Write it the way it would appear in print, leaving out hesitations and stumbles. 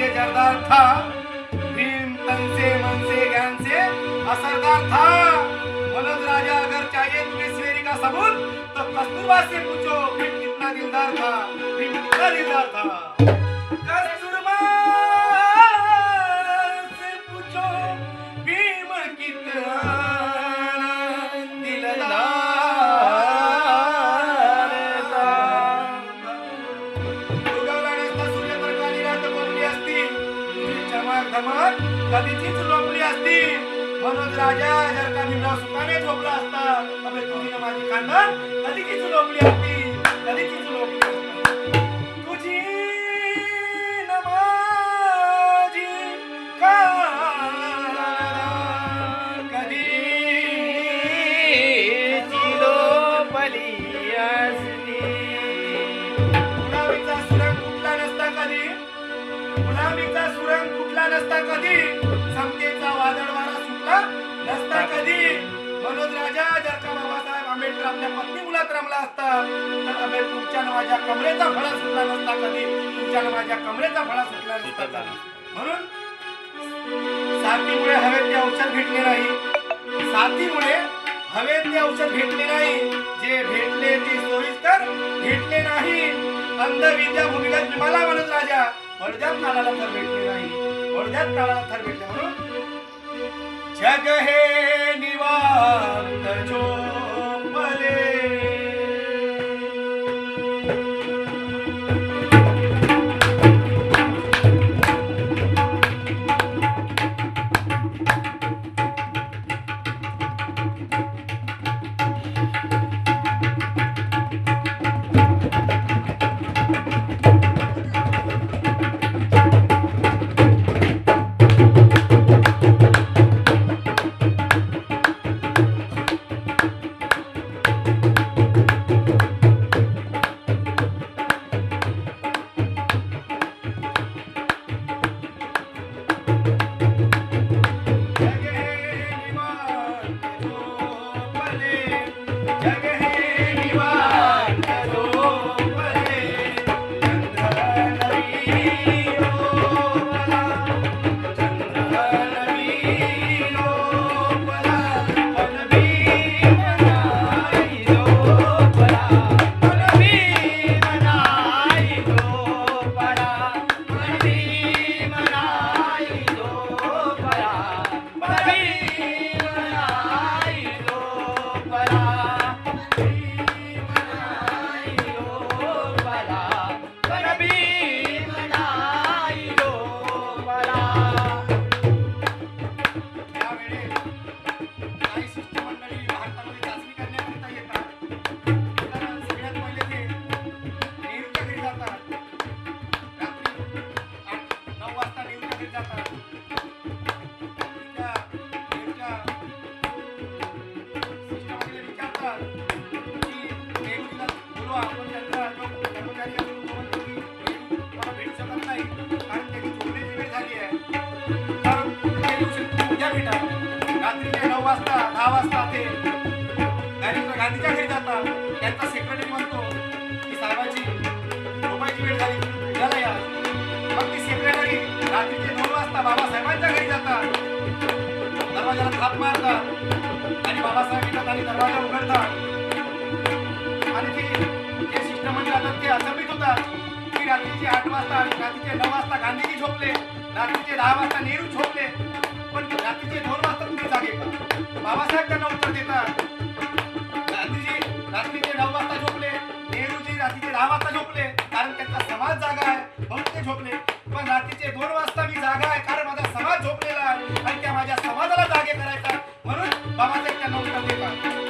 से जरदार था, भीम तन से मन से ज्ञान से असरदार था। मनोज राजा अगर चाहिए तुम्हें सवेरी का सबूत तो कस्तूरबा से पूछो भीम कितना दिलदार था, भीम कितना दिलदार था। कस्तूरबा से पूछो भीम कितना दिलदार था। उगवला नसता सूर्यप्रकाश रात कोंबडी असती, तुझी चमक धमक कधीचीच लोंबली असती। मनोज राजा जर का भीमराव सुखाने झोपला असता अबे तुझी न माझी खानदान कधीचीच लोंबली असती, कधीचीच लोंबली असती। तुझी न माझी खानदान कधीची लोंबली असती। गुलामीचा सुरंग फुटला नसता कधी, गुलामीचा सुरंग फुटला नसता कधी, समतेचा वादळ वारा सुटला नसता कधी। मनोज राजा जर का बाबासाहेब आंबेडकर आपल्या पत्नी मुलात रमला असता तर अबे तुमच्या माझ्या कमरेचा फळा सुटला नसता कधी, तुमच्या माझ्या कमरेचा फळा सुटला नसता कधी। म्हणून साथीमुळे हवेत ते औषध भेटले नाही, साथीमुळे हवेत ते औषध भेटले नाही, जे भेटले ते सोयीस्कर भेटले नाही। अंधविद्या भूमिगत विमाला मनोज राजा वडजात काळाला थर भेटले नाही, वडजात काळाला थर भेटले। म्हणून जग हे निवांत झोपले, रात्रीचे 9 वाजता 10 वाजता ते गांधीच्या घरी जातात। त्यांचा सेक्रेटरी म्हणतो की साहेबाची झोपायची वेळ झाली, उद्याला या। मग ती सेक्रेटरी रात्रीचे 9 वाजता बाबासाहेबांच्या घरी जातात, दरवाजाला थाप मारतात आणि बाबासाहेब येतात आणि दरवाजा उघडतात आणि ते जे शिष्टमंडळ राहतात ते अचंबित होतात की रात्रीचे 8 वाजता आणि रात्रीचे 9 वाजता गांधीजी झोपले, रात्रीचे 10 वाजता नेहरू झोपले, पण रात्रीचे 2 वाजता तुम्ही जागे का? बाबासाहेब त्यांना उत्तर देतात, गांधीजी रात्रीचे 9 वाजता झोपले, नेहरूजी रात्रीचे 10 वाजता झोपले कारण त्यांचा समाज जागा आहे म्हणून ते झोपले, पण रात्रीचे 2 वाजता मी जागा आहे कारण माझा समाज झोपलेला आहे आणि त्या माझ्या समाजाला जागे करायचा म्हणून बाबासाहेब त्यांना उत्तर देतात।